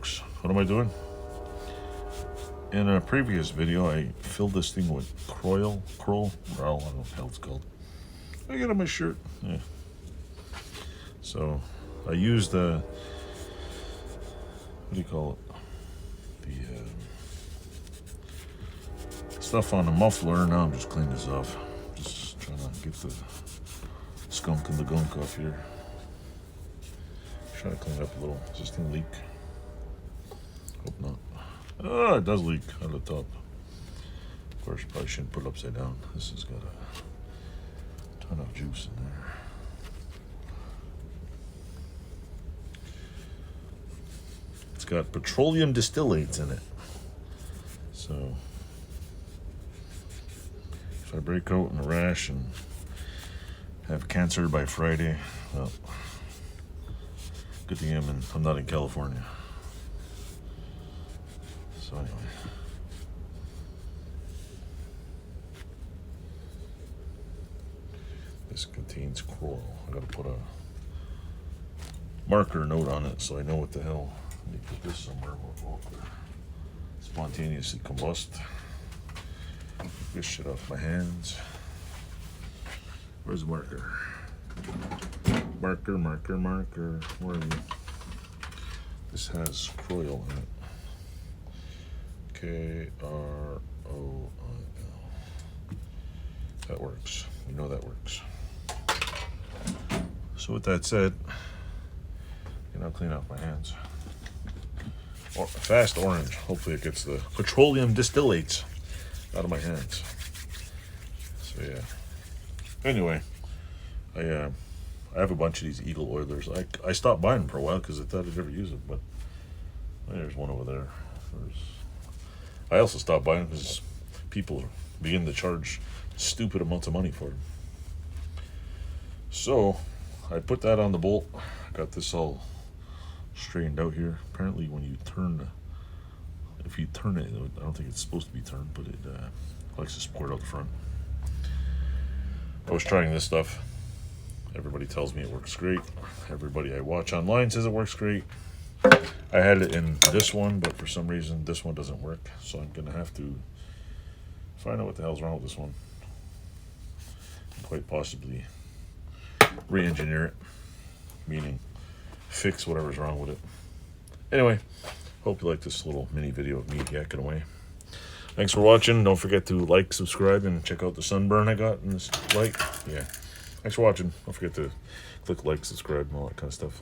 folks, what am I doing? In a previous video, I filled this thing with Kroil, I don't know what the hell it's called. I got on my shirt. Yeah. So I used the, what do you call it? The stuff on the muffler. Now I'm just cleaning this off. Just trying to get the skunk and the gunk off here. Trying to clean up a little. Does this thing leak? Hope not. Oh, it does leak out of the top. Of course, you probably shouldn't put it upside down. This has got a ton of juice in there. It's got petroleum distillates in it. So, if I break out in a rash and have cancer by Friday, well, good thing I'm not in California. So anyway, this contains Kroil. I gotta put a marker note on it so I know what the hell. Let me put this somewhere where it won't spontaneously combust. Get this shit off my hands. Where's the marker? Marker. Where are you? This has Kroil in it. Kroil. That works. We know that works. So with that said, I'll clean off my hands. Fast orange. Hopefully it gets the petroleum distillates out of my hands. So yeah. Anyway, I have a bunch of these Eagle Oilers. I stopped buying them for a while because I thought I'd never use it, but there's one over there. I also stopped buying because people begin to charge stupid amounts of money for them. So I put that on the bolt. Got this all straightened out here. Apparently when you turn, if you turn it, I don't think it's supposed to be turned, but it likes to support out the front. I was trying this stuff. Everybody tells me it works great. Everybody I watch online says it works great. I had it in this one, but for some reason this one doesn't work. So I'm gonna have to find out what the hell's wrong with this one. Quite possibly re-engineer it, meaning fix whatever's wrong with it. Anyway, hope you like this little mini video of me yakking away. Thanks for watching. Don't forget to like, subscribe, and check out the sunburn I got in this light. Yeah. Thanks for watching. Don't forget to click like, subscribe, and all that kind of stuff.